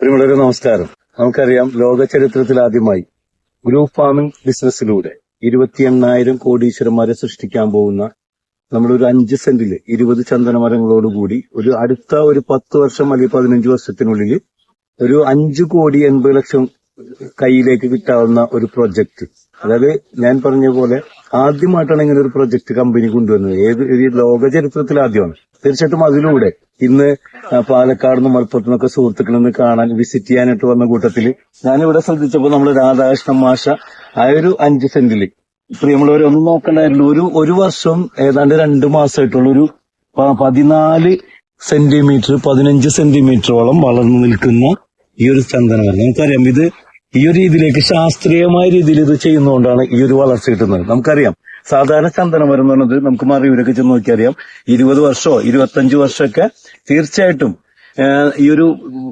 പ്രിയമുള്ളവരെ നമസ്കാരം. നമുക്കറിയാം, ലോക ചരിത്രത്തിൽ ആദ്യമായി ഗ്രൂപ്പ് ഫാമിംഗ് ബിസിനസ്സിലൂടെ 28,000 കോടീശ്വരന്മാരെ സൃഷ്ടിക്കാൻ പോകുന്ന നമ്മളൊരു 5 സെന്റില് 20 ചന്ദനമരങ്ങളോടുകൂടി അടുത്ത 10 വർഷം അല്ലെങ്കിൽ 15 വർഷത്തിനുള്ളിൽ ഒരു 5 കോടി 80 ലക്ഷം കയ്യിലേക്ക് കിട്ടാവുന്ന ഒരു പ്രൊജക്ട്. അതായത് ഞാൻ പറഞ്ഞ പോലെ ആദ്യമായിട്ടാണ് ഇങ്ങനെ ഒരു പ്രൊജക്ട് കമ്പനി കൊണ്ടുവരുന്നത്. ഈ ലോക ചരിത്രത്തിൽ ആദ്യമാണ്. തീർച്ചയായിട്ടും അതിലൂടെ ഇന്ന് പാലക്കാട് നിന്നും മലപ്പുറത്തു നിന്നൊക്കെ സുഹൃത്തുക്കളിൽ നിന്ന് കാണാൻ വിസിറ്റ് ചെയ്യാനായിട്ട് വന്ന കൂട്ടത്തിൽ ഞാനിവിടെ ശ്രദ്ധിച്ചപ്പോൾ നമ്മൾ രാധാകൃഷ്ണൻ മാഷ ആ ഒരു 5 സെന്റില് പ്രിയമുള്ളവരെ ഒന്നും നോക്കണ്ടായിരുന്നു. ഒരു വർഷം ഏതാണ്ട് 2 മാസമായിട്ടുള്ള ഒരു 14 സെന്റിമീറ്റർ 15 സെന്റിമീറ്ററോളം വളർന്നു നിൽക്കുന്ന ഈ ഒരു ചന്ദനമരം. നമുക്കറിയാം, ഇത് ഈ ഒരു രീതിയിലേക്ക് ശാസ്ത്രീയമായ രീതിയിൽ ഇത് ചെയ്യുന്നതുകൊണ്ടാണ് ഈ ഒരു വളർച്ച കിട്ടുന്നത്. നമുക്കറിയാം, സാധാരണ ചന്ദനമരം എന്ന് പറയുന്നത് നമുക്ക് മറിയൂരൊക്കെ ചെന്ന് നോക്കിയറിയാം, 20 വർഷമോ 25 വർഷമൊക്കെ തീർച്ചയായിട്ടും ഈ ഒരു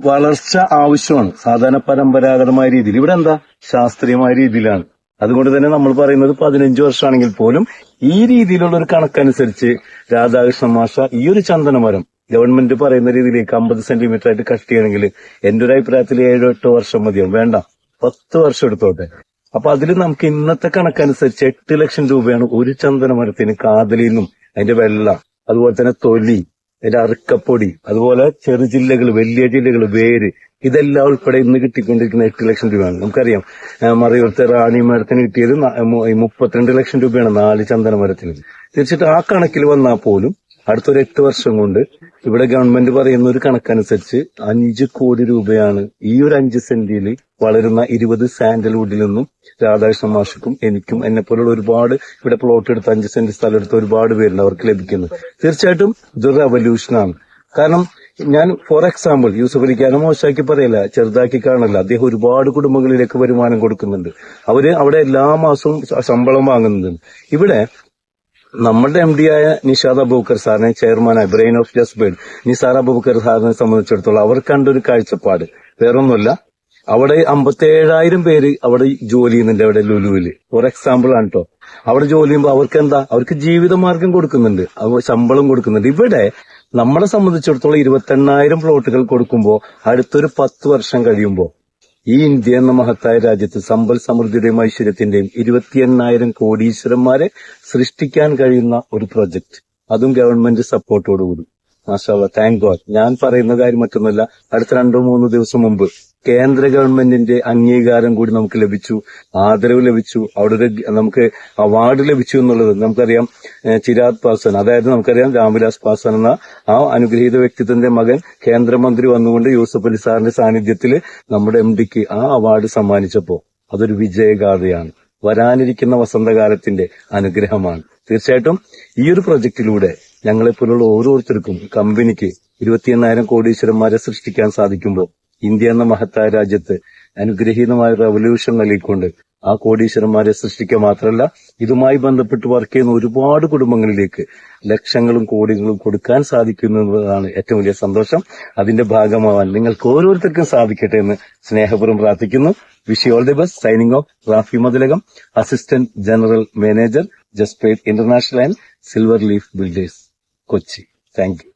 വളർച്ച ആവശ്യമാണ്. സാധാരണ പരമ്പരാഗതമായ രീതിയിൽ. ഇവിടെ എന്താ, ശാസ്ത്രീയമായ രീതിയിലാണ്. അതുകൊണ്ട് തന്നെ നമ്മൾ പറയുന്നത് 15 വർഷമാണെങ്കിൽ പോലും ഈ രീതിയിലുള്ള ഒരു കണക്കനുസരിച്ച് രാധാകൃഷ്ണൻ മാഷ ഈ ഒരു ചന്ദനമരം ഗവൺമെന്റ് പറയുന്ന രീതിയിലേക്ക് 50 സെന്റിമീറ്റർ ആയിട്ട് കട്ട് ചെയ്യണമെങ്കിൽ എന്റെ ഒരു അഭിപ്രായത്തിൽ 7-8 വർഷം മതിയാവും. വേണ്ട, 10 വർഷം എടുത്തോട്ടെ. അപ്പൊ അതിൽ നമുക്ക് ഇന്നത്തെ കണക്കനുസരിച്ച് 8 ലക്ഷം രൂപയാണ് ഒരു ചന്ദനമരത്തിന്. കാതലിൽ നിന്നും അതിന്റെ വെള്ള, അതുപോലെ തന്നെ തൊലി, അതിന്റെ അറുക്കപ്പൊടി, അതുപോലെ ചെറു ജില്ലകൾ, വലിയ ജില്ലകൾ, വേര്, ഇതെല്ലാം ഉൾപ്പെടെ ഇന്ന് കിട്ടിക്കൊണ്ടിരിക്കുന്ന 8 ലക്ഷം രൂപയാണ്. നമുക്കറിയാം, മറയൂരത്തെ റാണി മരത്തിന് കിട്ടിയത് 32 ലക്ഷം രൂപയാണ് 4 ചന്ദനമരത്തിന്. തീർച്ചയായിട്ടും ആ കണക്കിൽ വന്നാൽ പോലും അടുത്തൊരു 8 വർഷം കൊണ്ട് ഇവിടെ ഗവൺമെന്റ് പറയുന്ന ഒരു കണക്കനുസരിച്ച് 5 കോടി രൂപയാണ് ഈ ഒരു 5 സെന്റിൽ വളരുന്ന 20 സാൻഡൽവുഡിൽ നിന്നും രാധാകൃഷ്ണൻ മാഷക്കും എനിക്കും എന്നെപ്പോലുള്ള ഒരുപാട് ഇവിടെ പ്ലോട്ട് എടുത്ത് 5 സെന്റ് സ്ഥലം എടുത്ത ഒരുപാട് പേരുണ്ട്, അവർക്ക് ലഭിക്കുന്നത്. തീർച്ചയായിട്ടും ഇതൊരു റവല്യൂഷനാണ്. കാരണം ഞാൻ ഫോർ എക്സാമ്പിൾ യൂസഫ് അലിക്കാനെ മോശമാക്കി പറയല്ല, ചെറുതാക്കി കാണല്ല. അദ്ദേഹം ഒരുപാട് കുടുംബങ്ങളിലേക്ക് വരുമാനം കൊടുക്കുന്നുണ്ട്. അവര് അവിടെ എല്ലാ മാസവും ശമ്പളം വാങ്ങുന്നുണ്ട്. ഇവിടെ നമ്മുടെ എം ഡി ആയ നിഷാദ് അബൂബക്കർ സാറിനെ, ചെയർമാനായ ബ്രെയിൻ ഓഫ് ജസ്ബേഡ് നിസാർ അബൂബക്കർ സാറിനെ സംബന്ധിച്ചിടത്തോളം അവർ കണ്ടൊരു കാഴ്ചപ്പാട് വേറൊന്നുമല്ല. അവിടെ 57,000 പേര് അവിടെ ജോലി ചെയ്യുന്നുണ്ട്. അവിടെ ലുലുവില് ഫോർ എക്സാമ്പിൾ ആണ് കേട്ടോ. അവിടെ ജോലി ചെയ്യുമ്പോൾ അവർക്ക് എന്താ, അവർക്ക് ജീവിതമാർഗം കൊടുക്കുന്നുണ്ട്, ശമ്പളം കൊടുക്കുന്നുണ്ട്. ഇവിടെ നമ്മളെ സംബന്ധിച്ചിടത്തോളം 28,000 പ്ലോട്ടുകൾ കൊടുക്കുമ്പോൾ അടുത്തൊരു 10 വർഷം കഴിയുമ്പോൾ ഈ ഇന്ത്യ എന്ന മഹത്തായ രാജ്യത്ത് സമ്പൽ സമൃദ്ധിയുടെയും ഐശ്വര്യത്തിന്റെയും 28,000 കോടീശ്വരന്മാരെ സൃഷ്ടിക്കാൻ കഴിയുന്ന ഒരു പ്രൊജക്ട്, അതും ഗവൺമെന്റ് സപ്പോർട്ടോടുകൂടി. മാഷാ അല്ലാഹ്, താങ്ക് ഗോഡ്. ഞാൻ പറയുന്ന കാര്യം മറ്റൊന്നുമല്ല, അടുത്ത 2-3 ദിവസം മുമ്പ് കേന്ദ്ര ഗവൺമെന്റിന്റെ അംഗീകാരം കൂടി നമുക്ക് ലഭിച്ചു, ആദരവ് ലഭിച്ചു, അവിടെ നമുക്ക് അവാർഡ് ലഭിച്ചു എന്നുള്ളത് നമുക്കറിയാം. ചിരാഗ് പാസ്വാൻ, അതായത് നമുക്കറിയാം രാംവിലാസ് പാസ്വാൻ എന്ന ആ അനുഗ്രഹീത വ്യക്തിത്വത്തിന്റെ മകൻ കേന്ദ്രമന്ത്രി വന്നുകൊണ്ട് യൂസഫ് അലി സാറിന്റെ സാന്നിധ്യത്തിൽ നമ്മുടെ എം ഡിക്ക് ആ അവാർഡ് സമ്മാനിച്ചപ്പോ അതൊരു വിജയഗാഥയാണ്. വരാനിരിക്കുന്ന വസന്തകാലത്തിന്റെ അനുഗ്രഹമാണ്. തീർച്ചയായിട്ടും ഈ ഒരു പ്രൊജക്ടിലൂടെ ഞങ്ങളെപ്പോലുള്ള ഓരോരുത്തർക്കും കമ്പനിക്ക് 28,000 കോടീശ്വരന്മാരെ സൃഷ്ടിക്കാൻ സാധിക്കുമ്പോൾ ഇന്ത്യ എന്ന മഹത്തായ രാജ്യത്ത് അനുഗ്രഹീതമായ റവല്യൂഷൻ നൽകിക്കൊണ്ട് ആ കോടീശ്വരന്മാരെ സൃഷ്ടിക്കുക മാത്രമല്ല, ഇതുമായി ബന്ധപ്പെട്ട് വർക്ക് ചെയ്യുന്ന ഒരുപാട് കുടുംബങ്ങളിലേക്ക് ലക്ഷങ്ങളും കോടികളും കൊടുക്കാൻ സാധിക്കുന്നതാണ് ഏറ്റവും വലിയ സന്തോഷം. അതിന്റെ ഭാഗമാവാൻ നിങ്ങൾക്ക് ഓരോരുത്തർക്കും സാധിക്കട്ടെ എന്ന് സ്നേഹപൂർവ്വം പ്രാർത്ഥിക്കുന്നു. Wish you all the best. Signing off, Rafi Mathilakam, assistant general manager, ജസ്പേഡ് international and silver leaf builders, Kochi. Thank U.